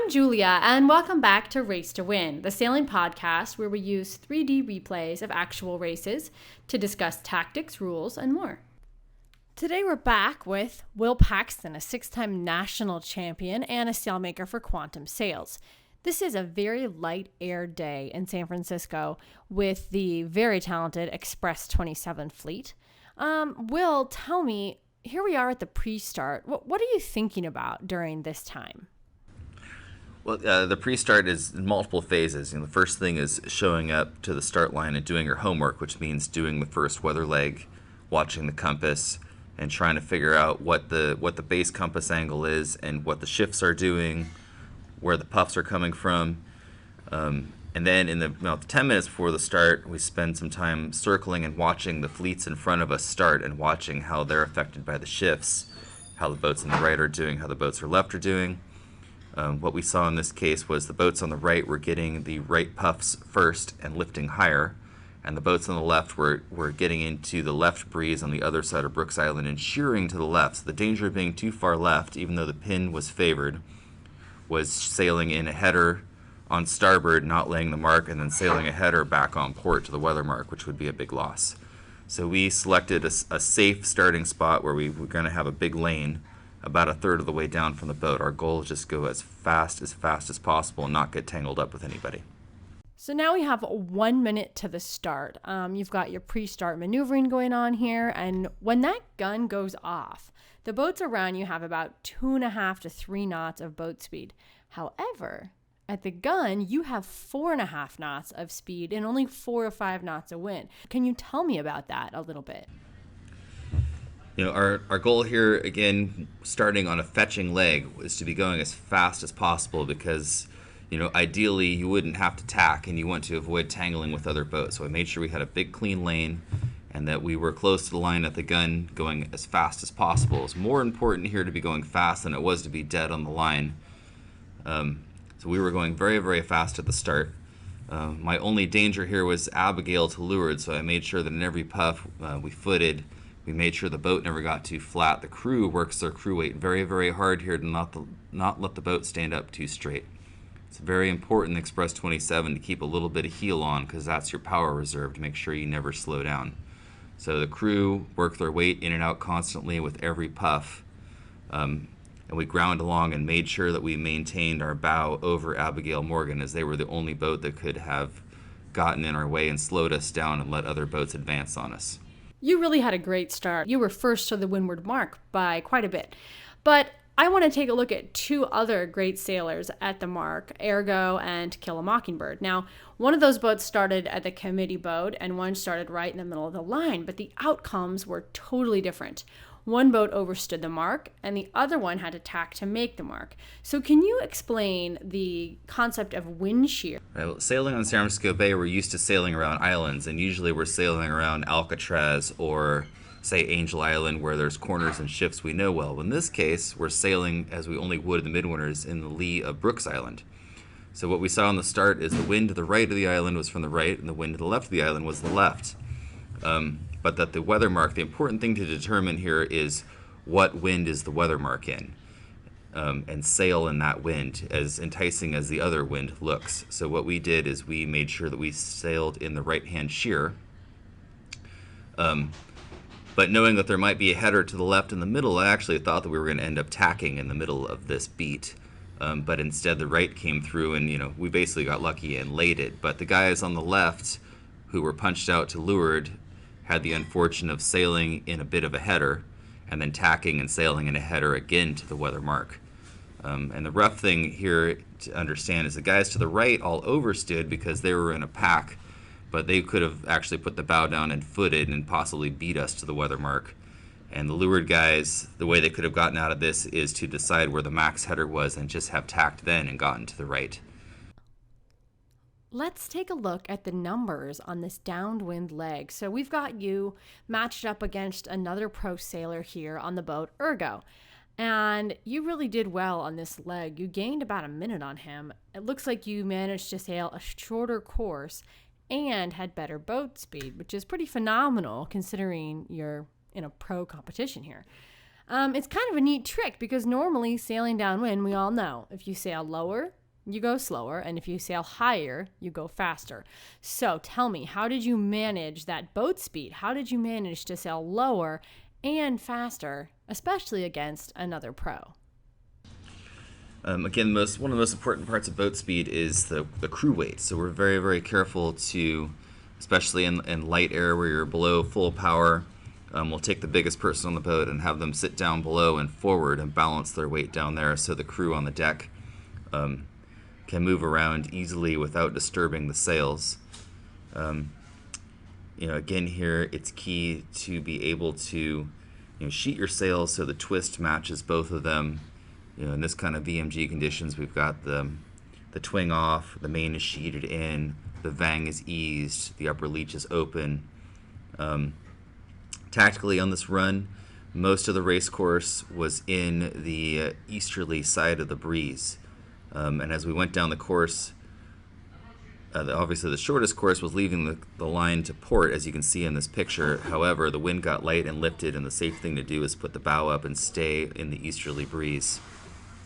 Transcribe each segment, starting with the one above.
I'm Julia, and welcome back to Race to Win, the sailing podcast where we use 3D replays of actual races to discuss tactics, rules, and more. Today we're back with Will Paxton, a 6-time national champion and a sailmaker for Quantum Sails. This is a very light air day in San Francisco with the very talented Express 27 fleet. Will, tell me, here we are at the pre-start. What are you thinking about during this time? Well, the pre-start is in multiple phases. The first thing is showing up to the start line and doing your homework, which means doing the first weather leg, watching the compass, and trying to figure out what the base compass angle is and what the shifts are doing, where the puffs are coming from. And then in the 10 minutes before the start, we spend some time circling and watching the fleets in front of us start and watching how they're affected by the shifts, how the boats on the right are doing, how the boats on the left are doing. What we saw in this case was the boats on the right were getting the right puffs first and lifting higher, and the boats on the left were getting into the left breeze on the other side of Brooks Island and shearing to the left. So the danger of being too far left, even though the pin was favored, was sailing in a header on starboard, not laying the mark, and then sailing a header back on port to the weather mark, which would be a big loss. So we selected a safe starting spot where we were going to have a big lane about a third of the way down from the boat. Our goal is just go as fast as possible and not get tangled up with anybody. So now we have 1 minute to the start. You've got your pre-start maneuvering going on here, and when that gun goes off, the boats around you have about 2.5 to 3 knots of boat speed. However, at the gun, you have 4.5 knots of speed and only 4 or 5 knots of wind. Can you tell me about that a little bit? Our goal here, again, starting on a fetching leg, is to be going as fast as possible because, ideally you wouldn't have to tack and you want to avoid tangling with other boats. So I made sure we had a big clean lane and that we were close to the line at the gun going as fast as possible. It's more important here to be going fast than it was to be dead on the line. So we were going very, very fast at the start. My only danger here was Abigail to leeward, so I made sure that in every puff we footed. We made sure the boat never got too flat. The crew works their crew weight very, very hard here to not let the boat stand up too straight. It's very important in Express 27 to keep a little bit of heel on because that's your power reserve to make sure you never slow down. So the crew work their weight in and out constantly with every puff. And we ground along and made sure that we maintained our bow over Abigail Morgan as they were the only boat that could have gotten in our way and slowed us down and let other boats advance on us. You really had a great start. You were first to the windward mark by quite a bit. But I want to take a look at 2 other great sailors at the mark, Ergo and Kill a Mockingbird. Now, one of those boats started at the committee boat and one started right in the middle of the line, but the outcomes were totally different. One boat overstood the mark and the other one had to tack to make the mark. So can you explain the concept of wind shear? Right, well, sailing on San Francisco Bay, we're used to sailing around islands, and usually we're sailing around Alcatraz or, say, Angel Island, where there's corners and shifts we know well. In this case, we're sailing, as we only would in the midwinters, in the lee of Brooks Island. So what we saw on the start is the wind to the right of the island was from the right, and the wind to the left of the island was the left. But that the weather mark, the important thing to determine here is what wind is the weather mark in, and sail in that wind, as enticing as the other wind looks. So what we did is we made sure that we sailed in the right-hand shear, but knowing that there might be a header to the left in the middle, I actually thought that we were going to end up tacking in the middle of this beat. But instead the right came through and, we basically got lucky and laid it. But the guys on the left who were punched out to leeward had the unfortune of sailing in a bit of a header and then tacking and sailing in a header again to the weather mark. And the rough thing here to understand is the guys to the right all overstood because they were in a pack, but they could have actually put the bow down and footed and possibly beat us to the weather mark. And the leeward guys, the way they could have gotten out of this is to decide where the max header was and just have tacked then and gotten to the right. Let's take a look at the numbers on this downwind leg. So we've got you matched up against another pro sailor here on the boat, Ergo. And you really did well on this leg. You gained about a minute on him. It looks like you managed to sail a shorter course and had better boat speed, which is pretty phenomenal considering you're in a pro competition here. It's kind of a neat trick because normally sailing downwind, we all know, if you sail lower, you go slower, and if you sail higher, you go faster. So tell me, how did you manage that boat speed? How did you manage to sail lower and faster, especially against another pro? Again, one of the most important parts of boat speed is the crew weight. So we're very, very careful to, especially in light air where you're below full power, we'll take the biggest person on the boat and have them sit down below and forward and balance their weight down there so the crew on the deck can move around easily without disturbing the sails. Again here, it's key to be able to sheet your sails so the twist matches both of them. In this kind of VMG conditions, we've got the twing off, the main is sheeted in, the vang is eased, the upper leach is open. Tactically on this run, most of the race course was in the easterly side of the breeze. And as we went down the course, obviously the shortest course was leaving the line to port, as you can see in this picture. However, the wind got light and lifted, and the safe thing to do is put the bow up and stay in the easterly breeze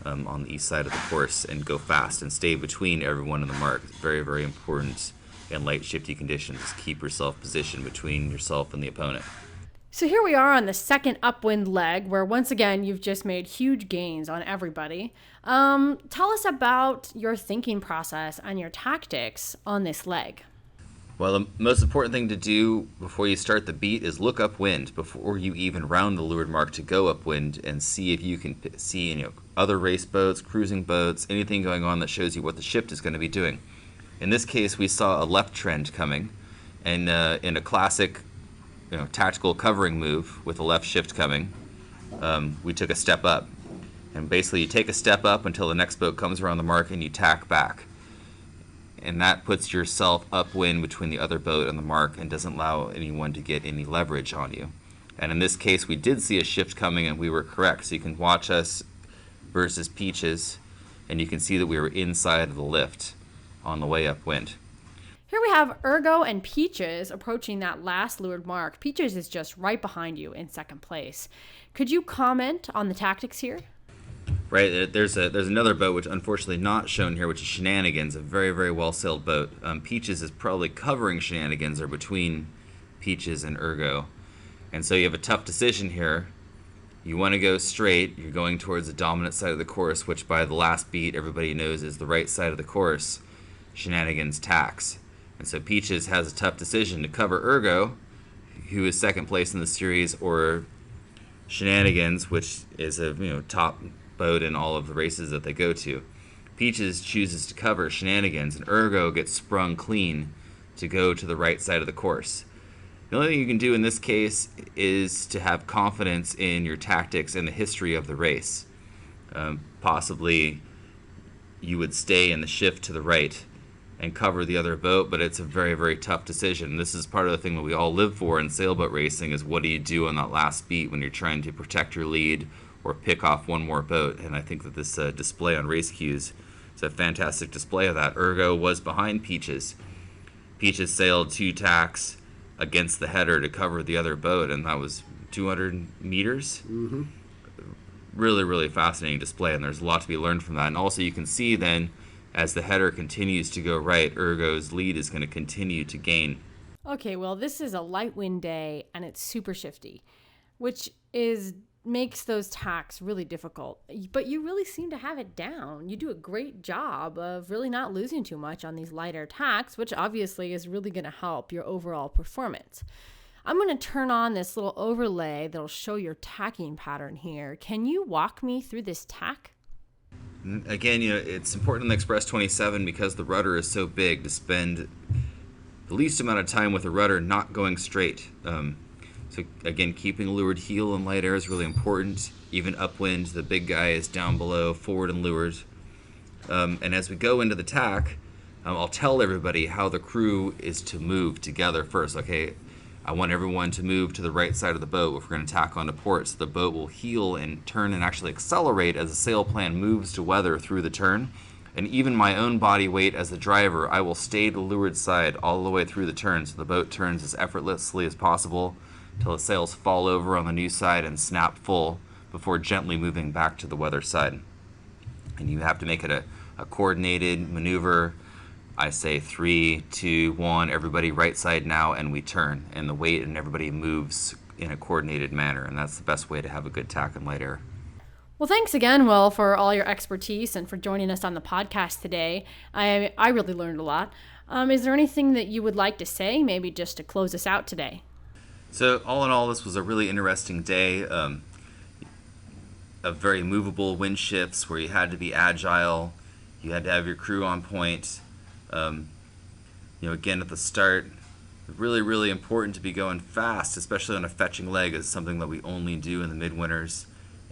on the east side of the course and go fast and stay between everyone and the mark. It's very, very important in light shifty conditions. Keep yourself positioned between yourself and the opponent. So here we are on the second upwind leg where once again you've just made huge gains on everybody. Tell us about your thinking process and your tactics on this leg. Well, the most important thing to do before you start the beat is look upwind before you even round the leeward mark to go upwind and see if you can see other race boats, cruising boats, anything going on that shows you what the shift is going to be doing. In this case, we saw a left trend coming, and in a classic tactical covering move with a left shift coming, we took a step up. And basically you take a step up until the next boat comes around the mark and you tack back. And that puts yourself upwind between the other boat and the mark and doesn't allow anyone to get any leverage on you. And in this case, we did see a shift coming and we were correct. So you can watch us versus Peaches, and you can see that we were inside of the lift on the way upwind. Here we have Ergo and Peaches approaching that last leeward mark. Peaches is just right behind you in second place. Could you comment on the tactics here? Right, there's another boat which unfortunately not shown here, which is Shenanigans, a very, very well-sailed boat. Peaches is probably covering Shenanigans or between Peaches and Ergo. And so you have a tough decision here. You want to go straight, you're going towards the dominant side of the course, which by the last beat everybody knows is the right side of the course. Shenanigans tacks. And so Peaches has a tough decision to cover Ergo, who is second place in the series, or Shenanigans, which is a top boat in all of the races that they go to. Peaches chooses to cover Shenanigans, and Ergo gets sprung clean to go to the right side of the course. The only thing you can do in this case is to have confidence in your tactics and the history of the race. Possibly you would stay in the shift to the right and cover the other boat, but it's a very, very tough decision. This is part of the thing that we all live for in sailboat racing, is what do you do on that last beat when you're trying to protect your lead or pick off one more boat. And I think that this display on race cues is a fantastic display of that. Ergo was behind Peaches. Peaches sailed 2 tacks against the header to cover the other boat, and that was 200 meters. Mm-hmm. Really, really fascinating display, and there's a lot to be learned from that. And also you can see then, as the header continues to go right, Ergo's lead is going to continue to gain. Okay, well, this is a light wind day, and it's super shifty, which makes those tacks really difficult. But you really seem to have it down. You do a great job of really not losing too much on these lighter tacks, which obviously is really going to help your overall performance. I'm going to turn on this little overlay that'll show your tacking pattern here. Can you walk me through this tack? Again, it's important in the Express 27 because the rudder is so big to spend the least amount of time with the rudder not going straight. So again, keeping a leeward heel in light air is really important. Even upwind, the big guy is down below, forward and leeward. And as we go into the tack, I'll tell everybody how the crew is to move together first. Okay, I want everyone to move to the right side of the boat if we're going to tack onto port, so the boat will heel and turn and actually accelerate as the sail plan moves to weather through the turn. And even my own body weight as the driver, I will stay to the leeward side all the way through the turn, so the boat turns as effortlessly as possible till the sails fall over on the new side and snap full before gently moving back to the weather side. And you have to make it a coordinated maneuver. I say 3, 2, 1, everybody right side now, and we turn. And the weight and everybody moves in a coordinated manner, and that's the best way to have a good tack in light air. Well, thanks again, Will, for all your expertise and for joining us on the podcast today. I really learned a lot. Is there anything that you would like to say, maybe just to close us out today? So all in all, this was a really interesting day of very movable wind shifts where you had to be agile, you had to have your crew on point. Again, at the start, really, really important to be going fast, especially on a fetching leg. Is something that we only do in the midwinters.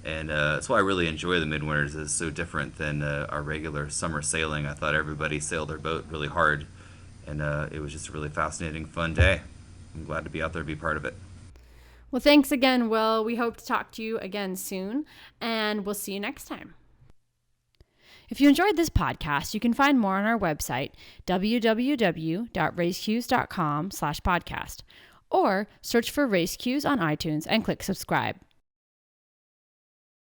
And that's why I really enjoy the midwinters. It's so different than our regular summer sailing. I thought everybody sailed their boat really hard, and it was just a really fascinating, fun day. I'm glad to be out there and be part of it. Well, thanks again, Will. We hope to talk to you again soon, and we'll see you next time. If you enjoyed this podcast, you can find more on our website, www.racecues.com/podcast, or search for Race Cues on iTunes and click subscribe.